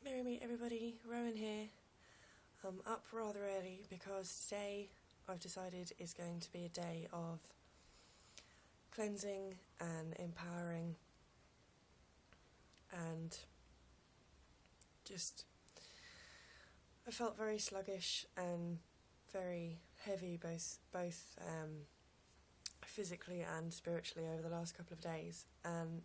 Merry meet everybody, Rowan here. I'm up rather early because today I've decided is going to be a day of cleansing and empowering and just I felt very sluggish and very heavy both physically and spiritually over the last couple of days, and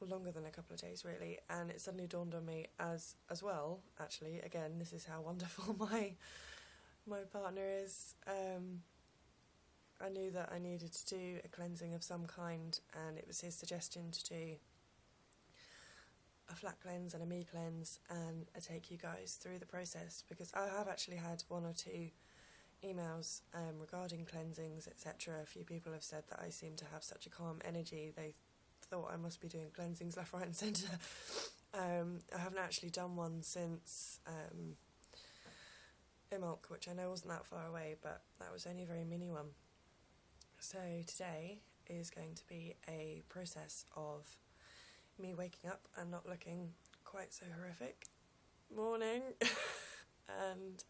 longer than a couple of days really, and it suddenly dawned on me as well, actually, again, this is how wonderful my partner is. I knew that I needed to do a cleansing of some kind, and it was his suggestion to do a flat cleanse and a me cleanse, and I take you guys through the process because I have actually had one or two emails regarding cleansings, etc. A few people have said that I seem to have such a calm energy. They thought I must be doing cleansings left, right and centre. I haven't actually done one since Imbolc, which I know wasn't that far away, but that was only a very mini one. So today is going to be a process of me waking up and not looking quite so horrific morning and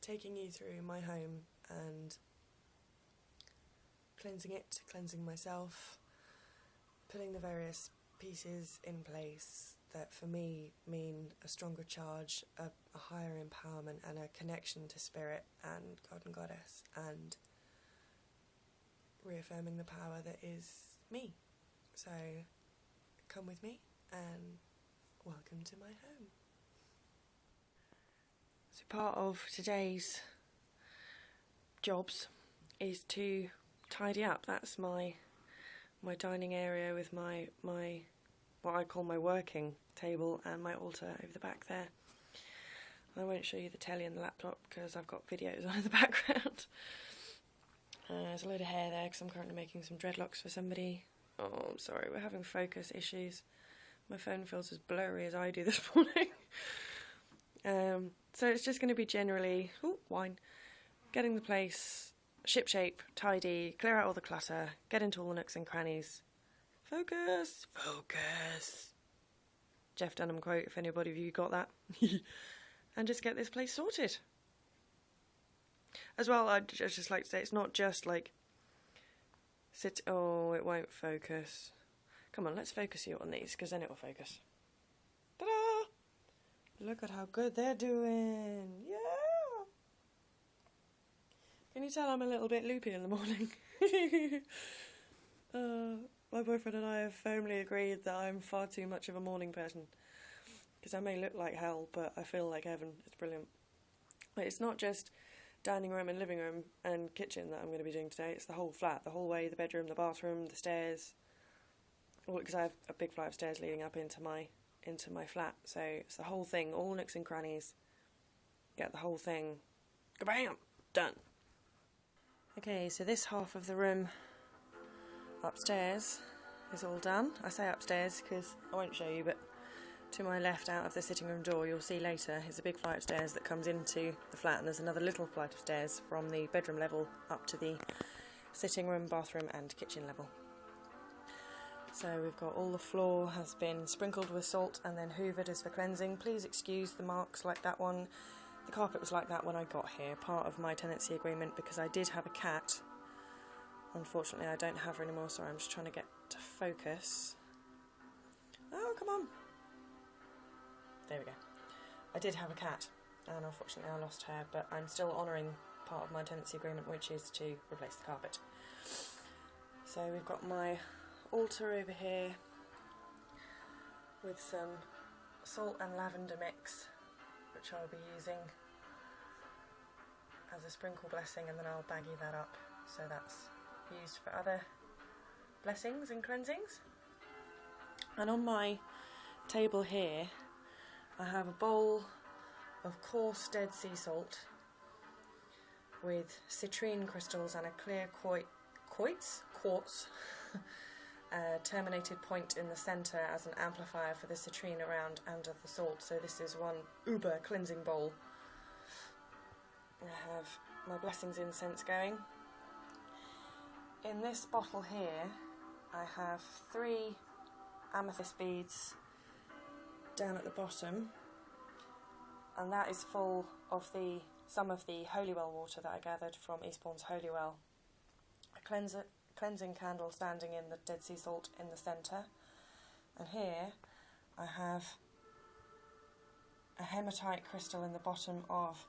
taking you through my home and cleansing it, cleansing myself, putting the various pieces in place that for me mean a stronger charge, a higher empowerment and a connection to spirit and God and Goddess, and reaffirming the power that is me. So come with me and welcome to my home. So part of today's jobs is to tidy up. That's my dining area with my what I call my working table and my altar over the back there. I won't show you the telly and the laptop because I've got videos on in the background. There's a load of hair there because I'm currently making some dreadlocks for somebody. Oh, I'm sorry, we're having focus issues. My phone feels as blurry as I do this morning. So it's just going to be generally, getting the place shipshape, tidy, clear out all the clutter, get into all the nooks and crannies. Focus! Jeff Dunham quote, if anybody of you got that. And just get this place sorted. As well, I'd just like to say, it's not just like it won't focus. Come on, let's focus you on these, because then it will focus. Ta-da! Look at how good they're doing. Yeah! Can you tell I'm a little bit loopy in the morning? My boyfriend and I have firmly agreed that I'm far too much of a morning person. Because I may look like hell, but I feel like heaven. It's brilliant. But it's not just dining room and living room and kitchen that I'm going to be doing today. It's the whole flat, the whole way, the bedroom, the bathroom, the stairs. Well, because I have a big flight of stairs leading up into my flat. So it's the whole thing, all nooks and crannies. Get the whole thing. Kabam! Done. Okay, so this half of the room upstairs is all done. I say upstairs because I won't show you, but to my left out of the sitting room door, you'll see later, is a big flight of stairs that comes into the flat, and there's another little flight of stairs from the bedroom level up to the sitting room, bathroom and kitchen level. So we've got all the floor has been sprinkled with salt and then hoovered as for cleansing. Please excuse the marks like that one. The carpet was like that when I got here, part of my tenancy agreement, because I did have a cat. Unfortunately, I don't have her anymore. Sorry, I'm just trying to get to focus. Oh, come on. There we go. I did have a cat, and unfortunately I lost her, but I'm still honouring part of my tenancy agreement, which is to replace the carpet. So we've got my altar over here with some salt and lavender mix, which I'll be using as a sprinkle blessing, and then I'll baggy that up so that's used for other blessings and cleansings. And on my table here I have a bowl of coarse Dead Sea salt with citrine crystals and a clear quartz terminated point in the centre as an amplifier for the citrine around and of the salt. So this is one uber cleansing bowl. I have my blessings incense going. In this bottle here I have 3 amethyst beads down at the bottom, and that is full of some of the holy well water that I gathered from Eastbourne's holy well. A cleansing candle standing in the Dead Sea salt in the centre, and here I have a hematite crystal in the bottom of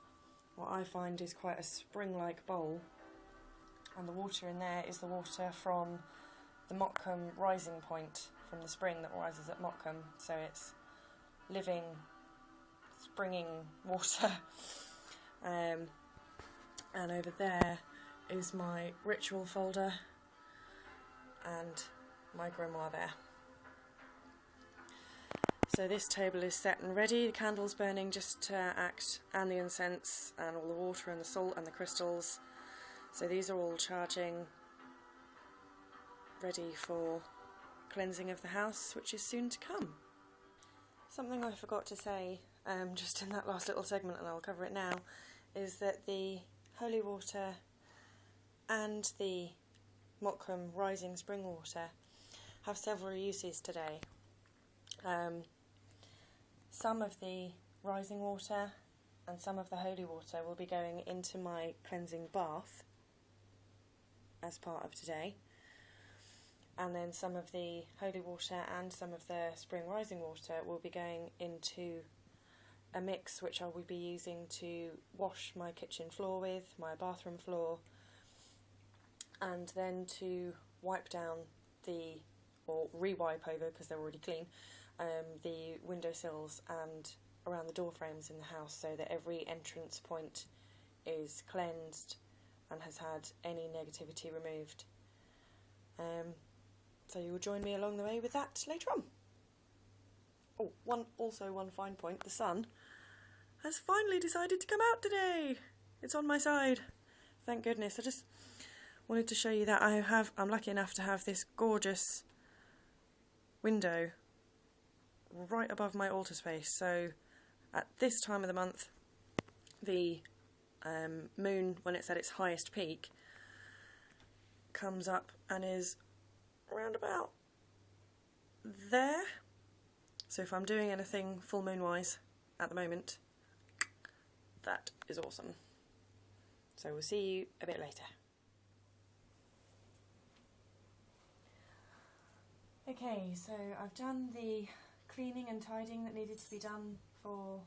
what I find is quite a spring-like bowl, and the water in there is the water from the Mottcombe rising point, from the spring that rises at Mottcombe, so it's living, springing water. And over there is my ritual folder and my grimoire there. So this table is set and ready, the candle's burning just to act, and the incense and all the water and the salt and the crystals. So these are all charging, ready for cleansing of the house, which is soon to come. Something I forgot to say just in that last little segment, and I'll cover it now, is that the holy water and the Mottcombe rising spring water have several uses today. Some of the rising water and some of the holy water will be going into my cleansing bath as part of today, and then some of the holy water and some of the spring rising water will be going into a mix which I will be using to wash my kitchen floor with, my bathroom floor, and then to wipe down or re-wipe over, because they're already clean, the windowsills and around the door frames in the house, so that every entrance point is cleansed and has had any negativity removed. So you will join me along the way with that later on. Oh, one fine point, the sun has finally decided to come out today. It's on my side. Thank goodness. I just wanted to show you that I'm lucky enough to have this gorgeous window right above my altar space. So at this time of the month, the moon, when it's at its highest peak, comes up and is round about there. So if I'm doing anything full moon wise at the moment, that is awesome. So we'll see you a bit later. Okay, so I've done the cleaning and tidying that needed to be done for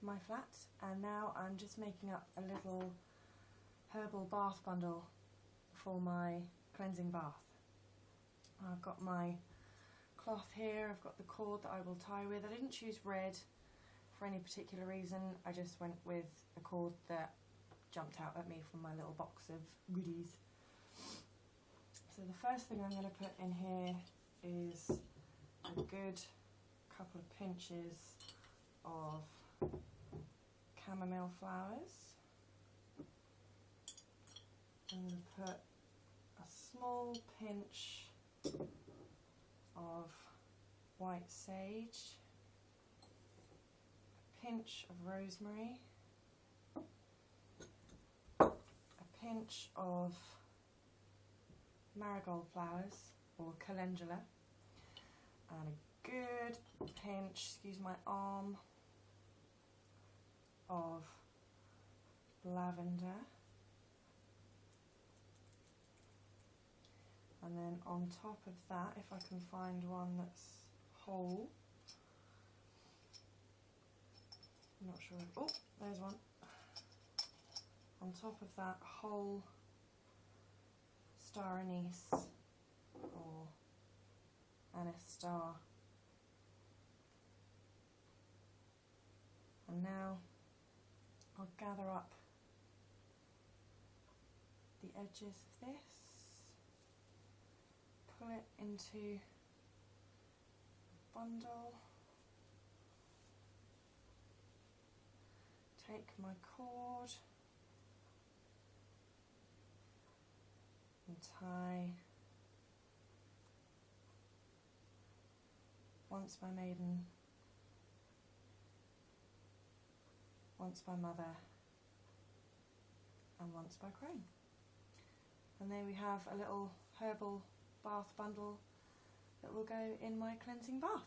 my flat, and now I'm just making up a little herbal bath bundle for my cleansing bath. I've got my cloth here, I've got the cord that I will tie with. I didn't choose red for any particular reason, I just went with a cord that jumped out at me from my little box of goodies. So the first thing I'm going to put in here is a good couple of pinches of chamomile flowers. I'm going to put a small pinch of white sage, a pinch of rosemary, a pinch of marigold flowers or calendula, and a good pinch, excuse my arm, of lavender. And then on top of that, if I can find one that's whole, I'm not sure, oh, there's one. On top of that, whole star anise or anise star. And now I'll gather up the edges of this, pull it into a bundle, take my cord and tie once by maiden, once by mother, and once by crone. And there we have a little herbal bath bundle that will go in my cleansing bath.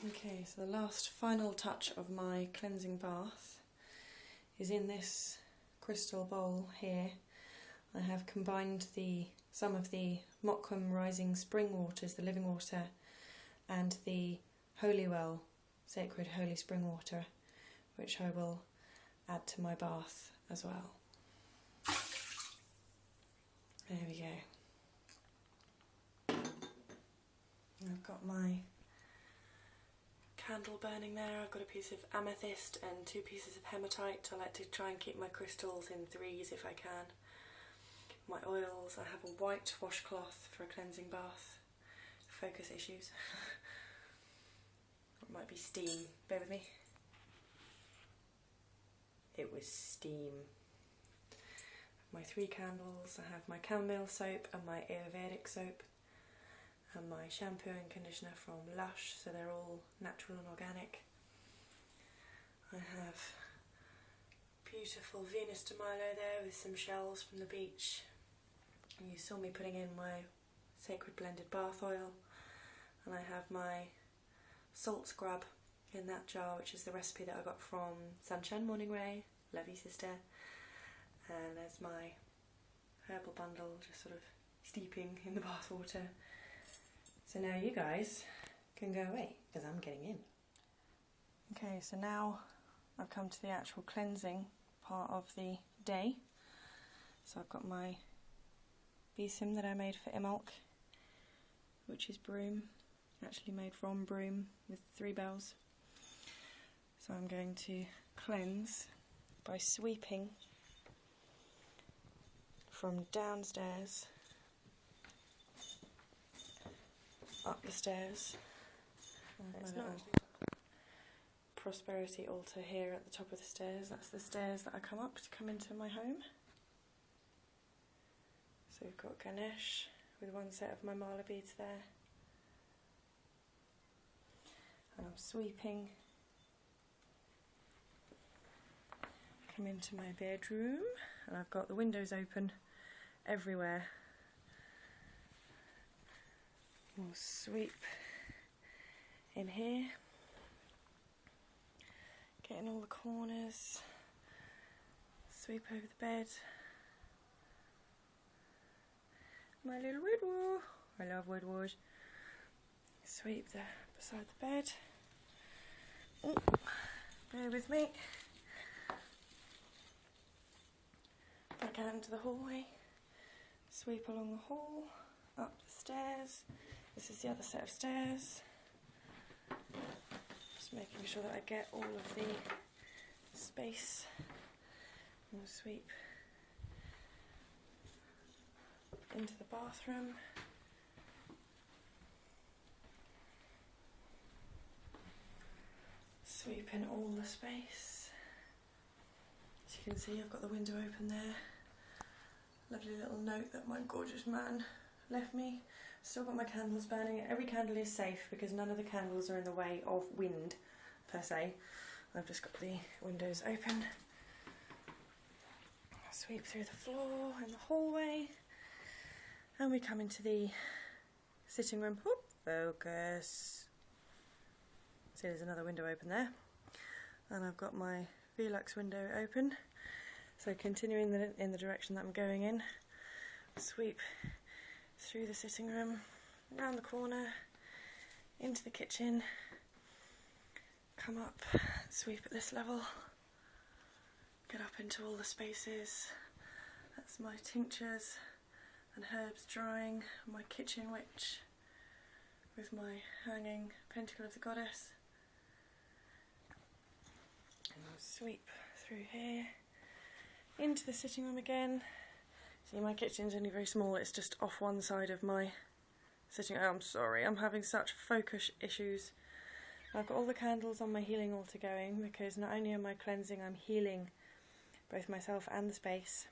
Okay, so the last final touch of my cleansing bath is in this crystal bowl here. I have combined some of the Mottcombe Rising spring waters, the living water, and the Holywell sacred holy spring water, which I will add to my bath as well. There we go. I've got my candle burning there. I've got a piece of amethyst and 2 pieces of hematite. I like to try and keep my crystals in 3s if I can. My oils, I have a white washcloth for a cleansing bath. Focus issues. It might be steam. Bear with me. It was steam. My 3 candles. I have my chamomile soap and my Ayurvedic soap, and my shampoo and conditioner from Lush, so they're all natural and organic. I have beautiful Venus de Milo there with some shells from the beach. And you saw me putting in my sacred blended bath oil, and I have my salt scrub in that jar, which is the recipe that I got from Sunshine Morning Ray, love you sister. And there's my herbal bundle just sort of steeping in the bath water. So now you guys can go away, because I'm getting in. Okay, so now I've come to the actual cleansing part of the day. So I've got my besom that I made for Imolc, which is broom, actually made from broom with 3 bells. So I'm going to cleanse by sweeping from downstairs up the stairs. It's not prosperity altar here at the top of the stairs. That's the stairs that I come up to come into my home. So we've got Ganesh with 1 set of my mala beads there. And I'm sweeping. Come into my bedroom, and I've got the windows open everywhere. We'll sweep in here, get in all the corners, sweep over the bed. My little woodwoo, I love woodwoo. Sweep there beside the bed. Oh, bear with me. Back out into the hallway, sweep along the hall, up the stairs. This is the other set of stairs. Just making sure that I get all of the space. And we'll sweep into the bathroom. Sweep in all the space. As you can see, I've got the window open there. Lovely little note that my gorgeous man left me. Still got my candles burning. Every candle is safe because none of the candles are in the way of wind per se. I've just got the windows open. I'll sweep through the floor in the hallway, and we come into the sitting room. Whoop, focus. See, there's another window open there, and I've got my Velux window open. So continuing in the direction that I'm going in, sweep through the sitting room, around the corner, into the kitchen, come up, sweep at this level, get up into all the spaces. That's my tinctures and herbs drying, my kitchen witch with my hanging pentacle of the goddess. And I'll sweep through here into the sitting room again. See, my kitchen's only very small, it's just off one side of my sitting room. I'm sorry, I'm having such focus issues. I've got all the candles on my healing altar going because not only am I cleansing, I'm healing both myself and the space.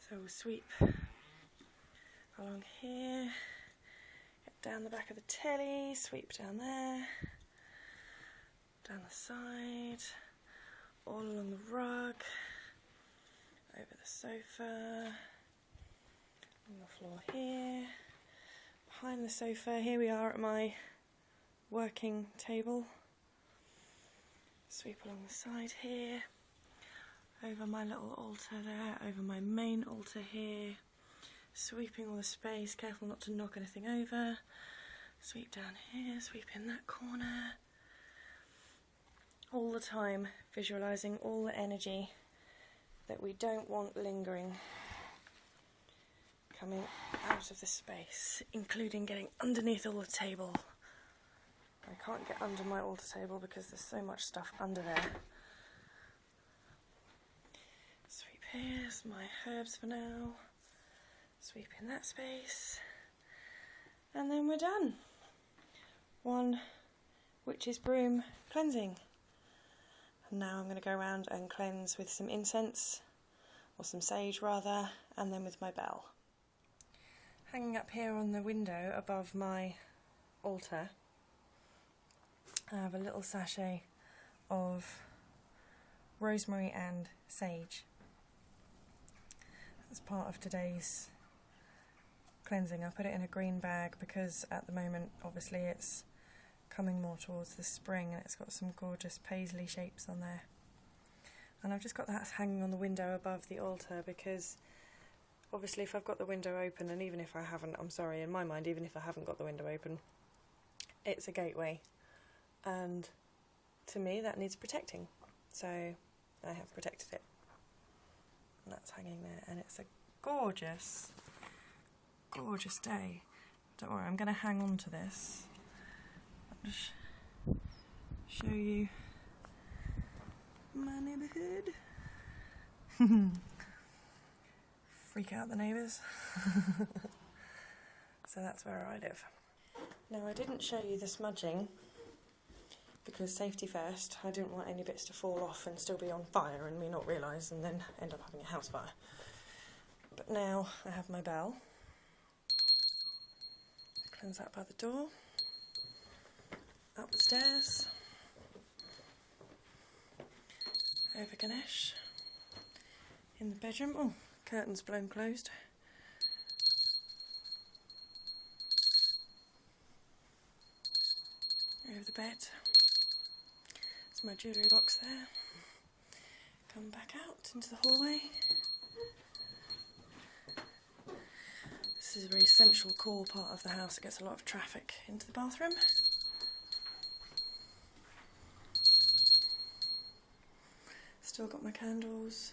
So we'll sweep along here, get down the back of the telly, sweep down there, down the side, all along the rug, over the sofa, on the floor here, behind the sofa. Here we are at my working table. Sweep along the side here, over my little altar there, over my main altar here, sweeping all the space, careful not to knock anything over. Sweep down here, sweep in that corner. All the time visualising all the energy that we don't want lingering coming out of the space, including getting underneath all the table. I can't get under my altar table because there's so much stuff under there. Sweep here's my herbs for now. Sweep in that space. And then we're done. One witch's broom cleansing. And now I'm going to go around and cleanse with some incense, or some sage rather, and then with my bell. Hanging up here on the window above my altar, I have a little sachet of rosemary and sage. As part of today's cleansing, I put it in a green bag because at the moment obviously it's coming more towards the spring and it's got some gorgeous paisley shapes on there. And I've just got that hanging on the window above the altar because obviously if I've got the window open, and even if I haven't, I'm sorry, in my mind, even if I haven't got the window open, it's a gateway. And to me that needs protecting. So I have protected it. And that's hanging there, and it's a gorgeous, gorgeous day. Don't worry, I'm going to hang on to this. I'll just show you my neighbourhood. Freak out the neighbours. So that's where I live. Now I didn't show you the smudging because safety first. I didn't want any bits to fall off and still be on fire and me not realise and then end up having a house fire. But now I have my bell. Cleanse that by the door. Up the stairs. Over Ganesh. In the bedroom. Oh, curtains blown closed. Over the bed. There's my jewellery box there. Come back out into the hallway. This is a very central core part of the house. It gets a lot of traffic into the bathroom. Still got my candles.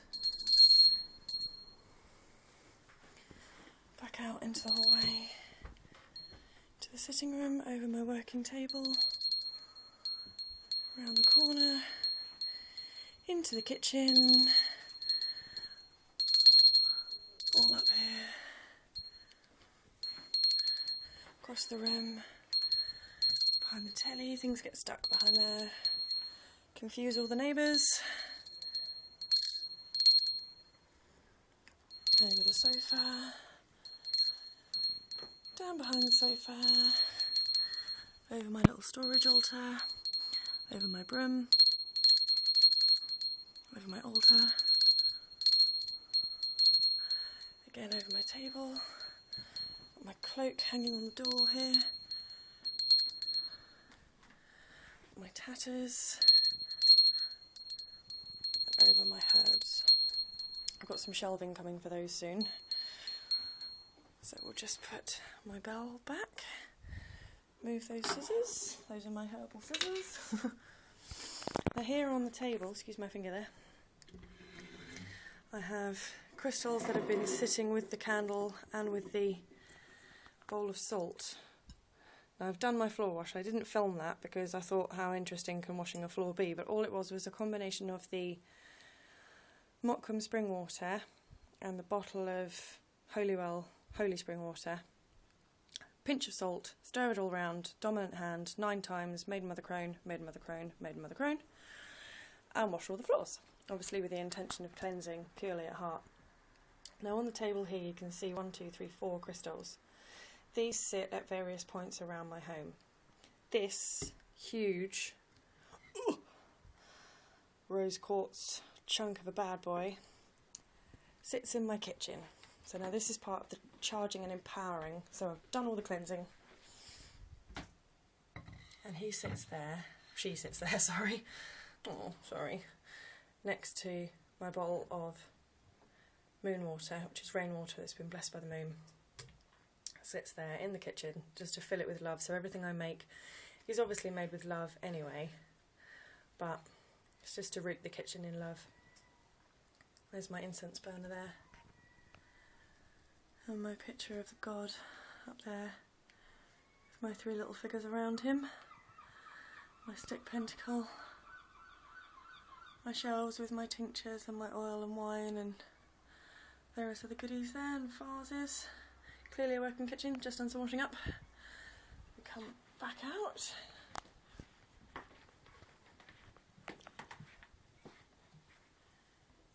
Back out into the hallway. To the sitting room, over my working table. Around the corner. Into the kitchen. All up here. Across the room. Behind the telly. Things get stuck behind there. Confuse all the neighbours. Over the sofa. Down behind the sofa. Over my little storage altar. Over my broom. Over my altar. Again over my table. Got my cloak hanging on the door here. My tatters. And over my herbs. I've got some shelving coming for those soon. So we'll just put my bell back. Move those scissors. Those are my herbal scissors. Now here on the table, excuse my finger there, I have crystals that have been sitting with the candle and with the bowl of salt. Now I've done my floor wash. I didn't film that because I thought how interesting can washing a floor be, but all it was a combination of the Mottcombe spring water and the bottle of Holywell Holy Spring water. Pinch of salt, stir it all round, dominant hand, 9 times, maiden mother crone, maiden mother crone, maiden mother crone, and wash all the floors, obviously with the intention of cleansing purely at heart. Now on the table here you can see 1, 2, 3, 4 crystals. These sit at various points around my home. This huge rose quartz chunk of a bad boy sits in my kitchen. So now this is part of the charging and empowering. So I've done all the cleansing. And he sits there, she sits there, sorry. Oh, sorry. Next to my bowl of moon water, which is rainwater that's been blessed by the moon. Sits there in the kitchen just to fill it with love. So everything I make is obviously made with love anyway, but it's just to root the kitchen in love. There's my incense burner there. And my picture of the god up there with my 3 little figures around him. My stick pentacle. My shelves with my tinctures and my oil and wine and various other goodies there, and vases. Clearly a working kitchen, just done some washing up. We come back out.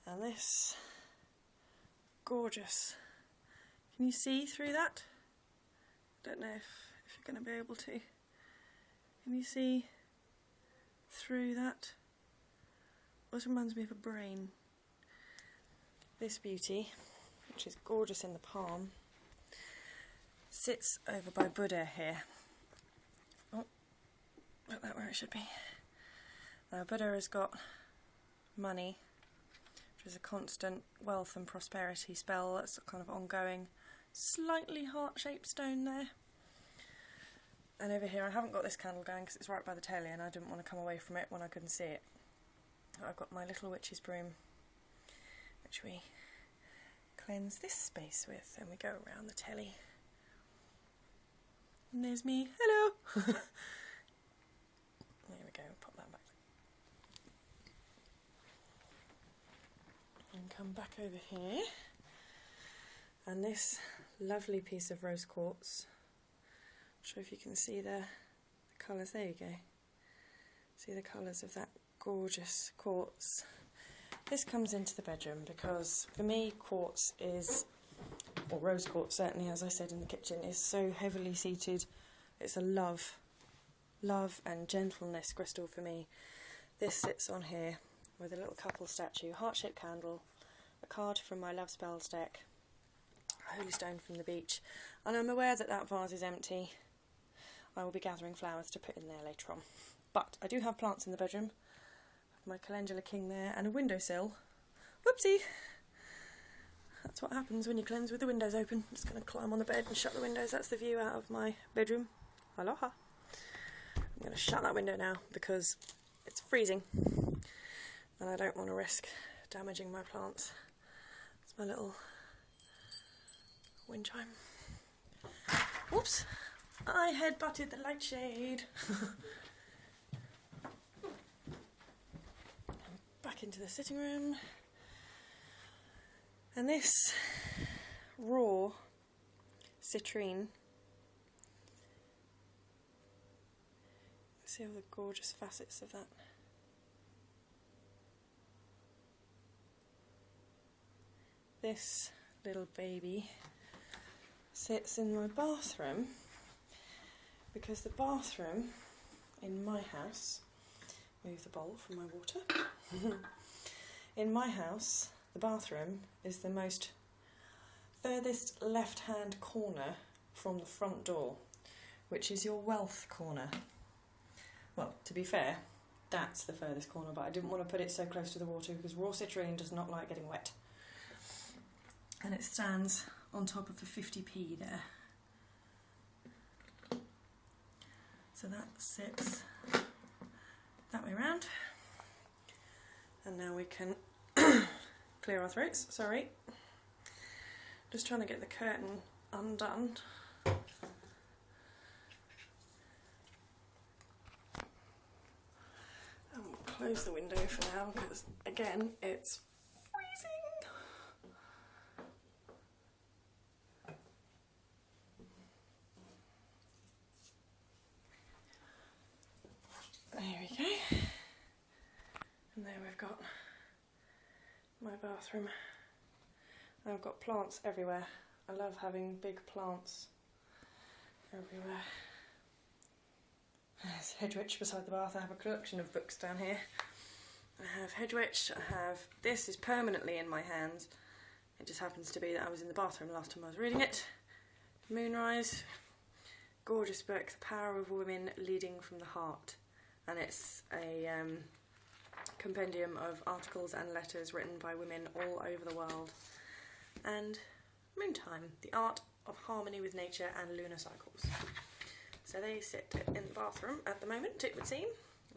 And this gorgeous. Can you see through that? Don't know if you're going to be able to. Can you see through that? This reminds me of a brain. This beauty, which is gorgeous in the palm, sits over by Buddha here. Oh, put that where it should be. Now Buddha has got money, which is a constant wealth and prosperity spell that's kind of ongoing. Slightly heart-shaped stone there. And over here I haven't got this candle going because it's right by the telly and I didn't want to come away from it when I couldn't see it. I've got my little witch's broom, which we cleanse this space with, and we go around the telly. And there's me. Hello! There we go, pop that back. And come back over here. And this lovely piece of rose quartz. I'm sure if you can see the colours. There you go. See the colours of that gorgeous quartz. This comes into the bedroom because for me quartz is, or rose quartz certainly, as I said in the kitchen, is so heavily seated. It's a love and gentleness crystal for me. This sits on here with a little couple statue, heart-shaped candle, a card from my love spells deck, a holy stone from the beach, and I'm aware that that vase is empty. I will be gathering flowers to put in there later on. But I do have plants in the bedroom. My calendula king there, and a windowsill. Whoopsie! That's what happens when you cleanse with the windows open. I'm just going to climb on the bed and shut the windows. That's the view out of my bedroom. Aloha! I'm going to shut that window now because it's freezing and I don't want to risk damaging my plants. It's my little wind chime. Whoops! I headbutted the light shade. Back into the sitting room, and this raw citrine, see all the gorgeous facets of that. This little baby sits in my bathroom because the bathroom in my house, move the bowl from my water. In my house, the bathroom is the most furthest left-hand corner from the front door, which is your wealth corner. Well, to be fair, that's the furthest corner, but I didn't want to put it so close to the water because raw citrine does not like getting wet. And it stands on top of the 50p there. So that sits that way round. And now we can clear our throats, sorry. Just trying to get the curtain undone And we'll close the window for now because, again, it's freezing. There we go. And there we've got my bathroom. I've got plants everywhere. I love having big plants everywhere. There's Hedwig beside the bath. I have a collection of books down here. I have Hedwig, I have... This is permanently in my hands. It just happens to be that I was in the bathroom last time I was reading it. Moonrise. Gorgeous book, The Power of Women Leading from the Heart. And it's a compendium of articles and letters written by women all over the world. And Moontime, the art of harmony with nature and lunar cycles. So they sit in the bathroom at the moment, it would seem.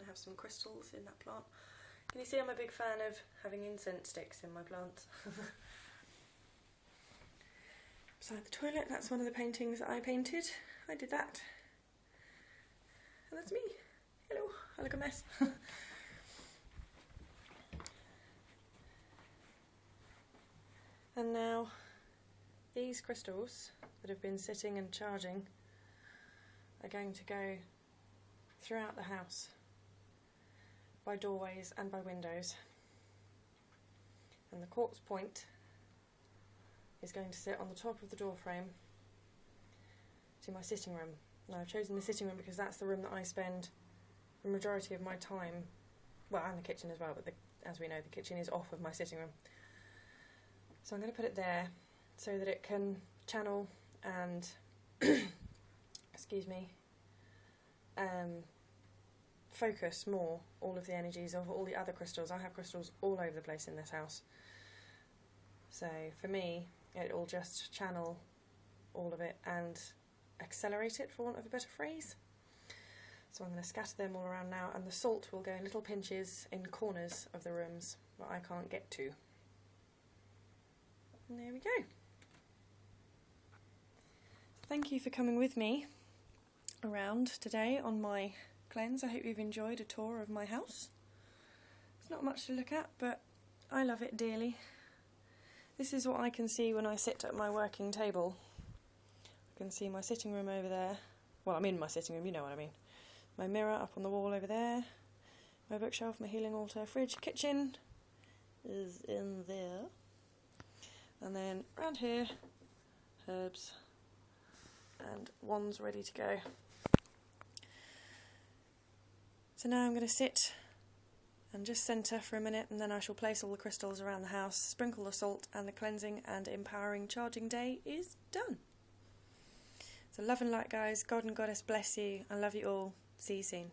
I have some crystals in that plant. Can you see I'm a big fan of having incense sticks in my plants? Beside the toilet, that's one of the paintings that I painted. I did that. And that's me. Hello, I look a mess. And now, these crystals that have been sitting and charging are going to go throughout the house, by doorways and by windows. And the quartz point is going to sit on the top of the door frame to my sitting room. Now I've chosen the sitting room because that's the room that I spend the majority of my time, well, and the kitchen as well, but as we know, the kitchen is off of my sitting room. So I'm going to put it there so that it can channel and, excuse me, focus more all of the energies of all the other crystals. I have crystals all over the place in this house. So for me, it'll just channel all of it and accelerate it, for want of a better phrase. So I'm going to scatter them all around now, and the salt will go in little pinches in corners of the rooms that I can't get to. And there we go. Thank you for coming with me around today on my cleanse. I hope you've enjoyed a tour of my house. It's not much to look at, but I love it dearly. This is what I can see when I sit at my working table. I can see my sitting room over there. Well, I'm in my sitting room, you know what I mean. My mirror up on the wall over there. My bookshelf, my healing altar, fridge, kitchen is in there. And then around here, herbs and wands ready to go. So now I'm going to sit and just centre for a minute, and then I shall place all the crystals around the house, sprinkle the salt, and the cleansing and empowering charging day is done. So love and light, guys. God and Goddess bless you. I love you all. See you soon.